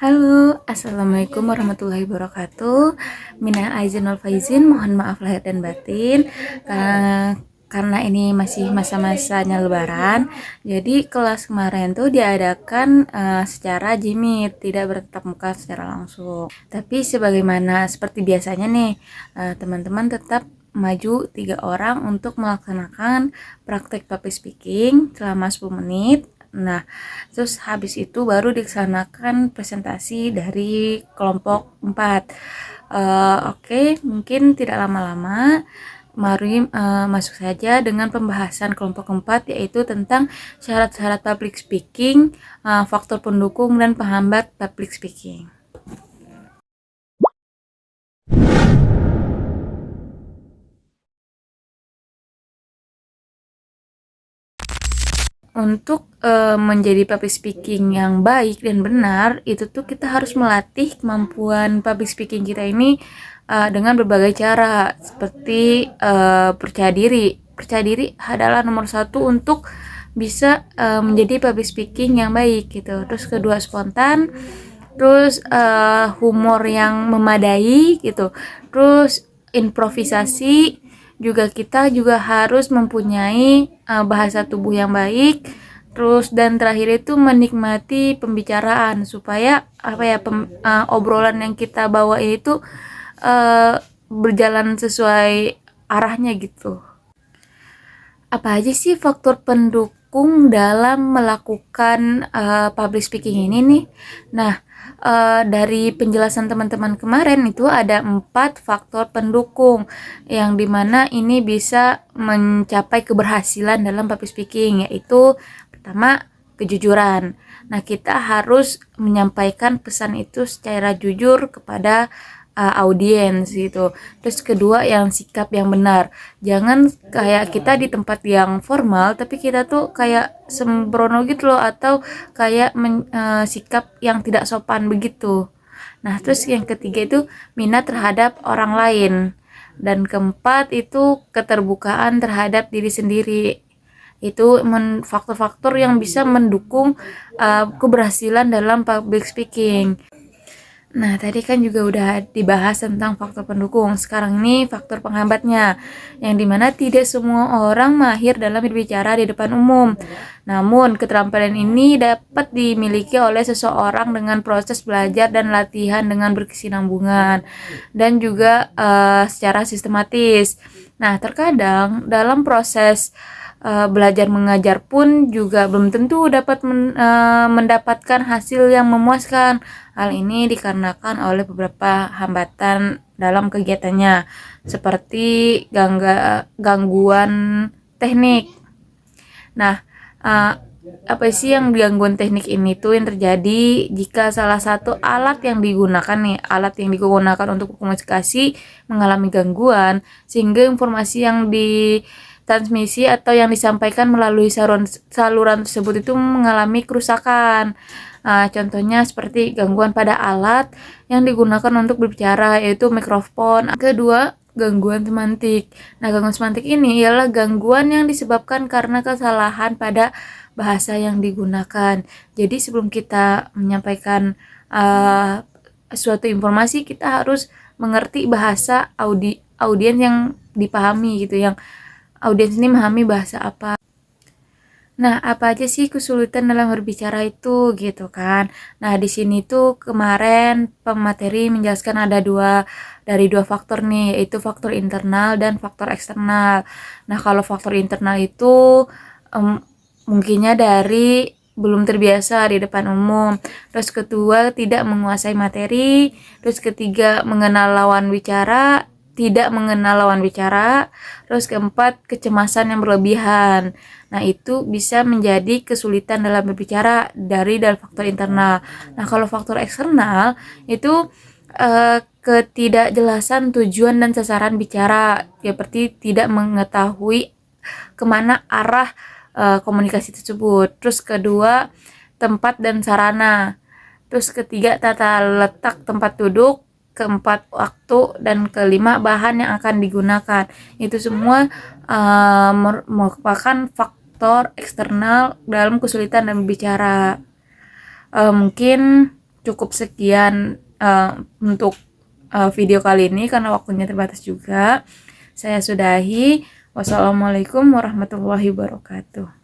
Halo, Assalamualaikum warahmatullahi wabarakatuh. Minal aizin wal faizin, mohon maaf lahir dan batin. Karena ini masih masa-masanya lebaran, jadi kelas kemarin tuh diadakan secara jimit, tidak bertatap muka secara langsung. Tapi sebagaimana seperti biasanya nih, teman-teman tetap maju 3 orang untuk melaksanakan praktek public speaking selama 10 menit. Nah, terus habis itu baru dilaksanakan presentasi dari kelompok 4. Oke, mungkin tidak lama-lama. Mari masuk saja dengan pembahasan kelompok 4, yaitu tentang syarat-syarat public speaking, faktor pendukung dan penghambat public speaking. Untuk menjadi public speaking yang baik dan benar, itu tuh kita harus melatih kemampuan public speaking kita ini dengan berbagai cara, seperti percaya diri. Percaya diri adalah nomor satu untuk bisa menjadi public speaking yang baik gitu. Terus kedua, spontan. Terus humor yang memadai gitu. Terus improvisasi juga, kita juga harus mempunyai bahasa tubuh yang baik. Terus dan terakhir itu menikmati pembicaraan, supaya obrolan yang kita bawa itu berjalan sesuai arahnya gitu. Apa aja sih faktor pendukung dalam melakukan public speaking ini nih? Nah, dari penjelasan teman-teman kemarin itu ada 4 faktor pendukung yang dimana ini bisa mencapai keberhasilan dalam public speaking, yaitu pertama, kejujuran. Nah, kita harus menyampaikan pesan itu secara jujur kepada audiens gitu. Terus kedua, yang sikap yang benar. Jangan kayak kita di tempat yang formal tapi kita tuh kayak sembrono gitu loh, atau kayak sikap yang tidak sopan begitu. Nah, terus yang ketiga itu minat terhadap orang lain. Dan keempat itu keterbukaan terhadap diri sendiri. Itu faktor-faktor yang bisa mendukung keberhasilan dalam public speaking. Nah, tadi kan juga udah dibahas tentang faktor pendukung. Sekarang ini faktor penghambatnya, yang dimana tidak semua orang mahir dalam berbicara di depan umum. Namun, keterampilan ini dapat dimiliki oleh seseorang dengan proses belajar dan latihan dengan berkesinambungan, dan juga secara sistematis. Nah, terkadang dalam proses belajar mengajar pun juga belum tentu dapat mendapatkan hasil yang memuaskan. Hal ini dikarenakan oleh beberapa hambatan dalam kegiatannya, seperti gangguan teknik. Nah, apa sih yang gangguan teknik ini tuh yang terjadi jika salah satu alat yang digunakan untuk komunikasi mengalami gangguan, sehingga informasi yang ditransmisi atau yang disampaikan melalui saluran tersebut itu mengalami kerusakan. Contohnya seperti gangguan pada alat yang digunakan untuk berbicara, yaitu mikrofon. Kedua, gangguan semantik. Nah, gangguan semantik ini ialah gangguan yang disebabkan karena kesalahan pada bahasa yang digunakan. Jadi sebelum kita menyampaikan suatu informasi, kita harus mengerti bahasa audiens yang dipahami gitu, yang audiens ini memahami bahasa apa. Nah, apa aja sih kesulitan dalam berbicara itu gitu kan? Nah, di sini tuh kemarin pemateri menjelaskan ada dari dua faktor nih, yaitu faktor internal dan faktor eksternal. Nah, kalau faktor internal itu mungkinnya dari belum terbiasa di depan umum. Terus kedua, tidak menguasai materi. Terus ketiga, tidak mengenal lawan bicara. Terus keempat, kecemasan yang berlebihan. Nah, itu bisa menjadi kesulitan dalam berbicara dari faktor internal. Nah, kalau faktor eksternal itu ketidakjelasan tujuan dan sasaran bicara, seperti tidak mengetahui kemana arah komunikasi tersebut. Terus kedua, tempat dan sarana. Terus ketiga, tata letak tempat duduk. Keempat, waktu. Dan kelima, bahan yang akan digunakan. Itu semua merupakan faktor eksternal dalam kesulitan dalam berbicara. Mungkin cukup sekian untuk video kali ini karena waktunya terbatas juga. Saya sudahi. Wassalamualaikum warahmatullahi wabarakatuh.